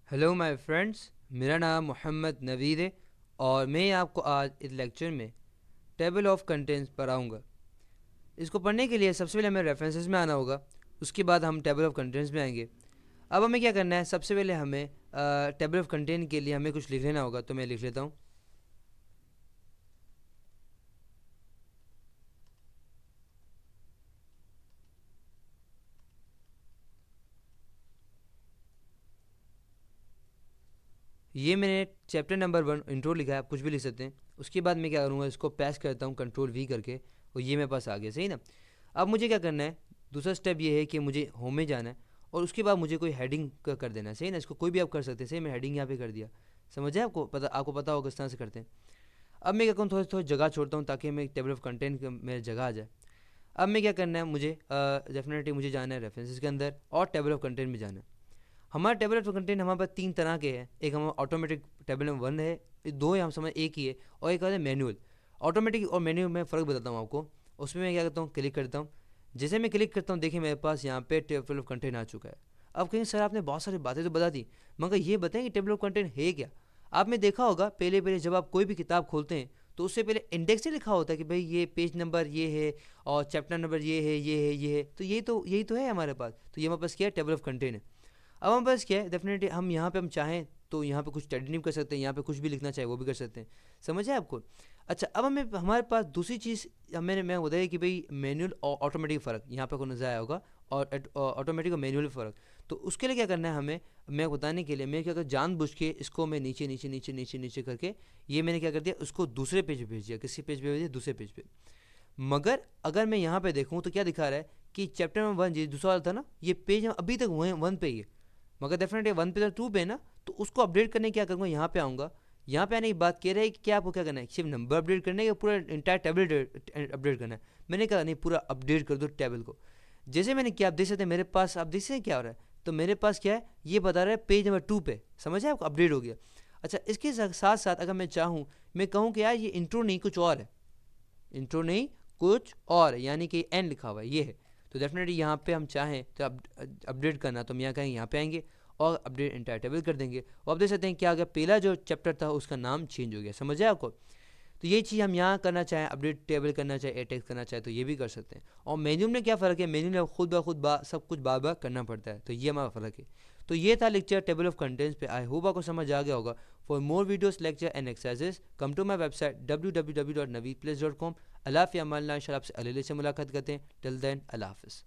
Hello my friends, मेरा नाम मोहम्मद नवीद है और मैं आपको आज इस लेक्चर में टेबल ऑफ कंटेंट्स पढ़ाऊँगा। इसको पढ़ने के लिए सबसे पहले हमें रेफरेंसेस में आना होगा। उसके बाद हम टेबल ऑफ कंटेंट्स में आएंगे। अब हमें क्या करना है, सबसे पहले हमें टेबल ऑफ कंटेंट के लिए हमें कुछ लिख लेना होगा। तो मैं लिख लेता हूँ। ये मैंने चैप्टर नंबर 1 इंट्रो लिखा है, आप कुछ भी लिख सकते हैं। उसके बाद मैं क्या करूँगा, इसको पैस करता हूँ कंट्रोल वी करके, और ये मेरे पास आ गया। सही ना। अब मुझे क्या करना है, दूसरा स्टेप ये है कि मुझे होम में जाना है और उसके बाद मुझे कोई हेडिंग कर देना है। सही ना। इसको कोई भी आप कर सकते हैं। सही, मैं हेडिंग यहाँ पे कर दिया। समझ है आपको पता होगा किस तरह से करते हैं। अब मैं क्या करूँ, थोड़ी थोड़ी जगह छोड़ता हूँ ताकि मैं टेबल ऑफ कंटेंट मेरे जगह आ जाए। अब मैं क्या करना है, मुझे डेफिनेटली मुझे जाना है रेफरेंसेस के अंदर और टेबल ऑफ कंटेंट में जाना है। हमारा टेबल ऑफ कंटेंट हमारे पास 3 तरह के हैं। एक हमारा ऑटोमेटिक टेबल में 1 है, दो है हम समझ एक ही है, और एक है मैनुअल। ऑटोमेटिक और मैनुअल में फ़र्क बताता हूँ आपको। उसमें मैं क्या करता हूँ, क्लिक करता हूँ। जैसे मैं क्लिक करता हूँ, देखिए मेरे पास यहाँ पे टेबल ऑफ कंटेंट आ चुका है। अब कहीं सर आपने बहुत सारी बातें तो बता दी, मगर ये बताएं कि टेबल ऑफ कंटेंट है क्या। आपने देखा होगा पहले पहले जब आप कोई भी किताब खोलते हैं तो उससे पहले इंडेक्स से लिखा होता है कि भाई ये पेज नंबर ये है और चैप्टर नंबर ये है, ये है, ये है। तो यही तो है हमारे पास। तो ये हमारे पास क्या है, टेबल ऑफ कंटेंट है। अब हम बस क्या है, डेफिनेटली हम यहाँ पे हम चाहें तो यहाँ पे कुछ एडिटिंग कर सकते हैं, यहाँ पे कुछ भी लिखना चाहे वो भी कर सकते हैं। समझ है आपको। अच्छा, अब हमें हमारे पास दूसरी चीज़ मैं बताया कि भाई मैनुअल और ऑटोमेटिक फ़र्क यहाँ पे को नजर आया होगा, और ऑटोमेटिक और मैनुअल फ़र्क। तो उसके लिए क्या करना है हमें, मैं बताने के लिए मैं क्या कर जानबूझ के इसको मैं नीचे नीचे नीचे नीचे नीचे करके ये मैंने क्या कर दिया, उसको दूसरे पेज पे भेज दिया। किसी पेज पे भेज दिया, दूसरे पेज पे। मगर अगर मैं यहाँ पे देखूँ तो क्या दिखा रहा है कि चैप्टर नंबर 1 ये दूसरा वाला था ना, ये पेज अभी तक वहीं 1 पे ही है। मगर डेफिनेटली 1 पे तो 2 पे है ना। तो उसको अपडेट करने क्या करूँगा, यहाँ पे आऊँगा। यहाँ पे आने की बात कह रहे हैं कि क्या आपको क्या करना है, सिर्फ नंबर अपडेट करना है या पूरा इंटायर टेबल अपडेट करना है। मैंने कहा नहीं, पूरा अपडेट कर दो टेबल को। जैसे मैंने किया, आप देख सकते हैं मेरे पास, आप देख सकते हैं क्या हो रहा है। तो मेरे पास क्या है, ये बता रहा है पेज नंबर 2 पे। समझ है आपको, अपडेट हो गया। अच्छा, इसके साथ साथ अगर मैं चाहूँ, मैं कहूँ कि यार ये इंट्रो नहीं कुछ और है, इंट्रो नहीं कुछ और, यानी कि एन लिखा हुआ है ये है। तो डेफिनेटली यहाँ पे हम चाहें तो अपडेट करना, तो हम यहाँ कहेंगे, यहाँ पे आएंगे और अपडेट इंटायर टेबल कर देंगे। और आप देख सकते हैं क्या आ गया, पहला जो चैप्टर था उसका नाम चेंज हो गया। समझ आया आपको। तो ये चीज़ हम यहाँ करना चाहें, अपडेट टेबल करना चाहे, एटेक्स करना चाहे, तो ये भी कर सकते हैं। और मेन्यू में क्या फ़र्क है, मेन्यू में खुद ब खुद सब कुछ बार बार करना पड़ता है। तो ये हमारा फ़र्क है। तो ये था लेक्चर टेबल ऑफ कंटेंट्स पे। आई होप आपको समझ आ गया होगा। For more videos, lecture and exercises, come to my website www.naveedplace.com। Allah हाफ़िज़। अमाल इंशाल्लाह आपसे अगले लेक्चर से मुलाकात करते हैं। टिल देन अल्लाह हाफ़िज़।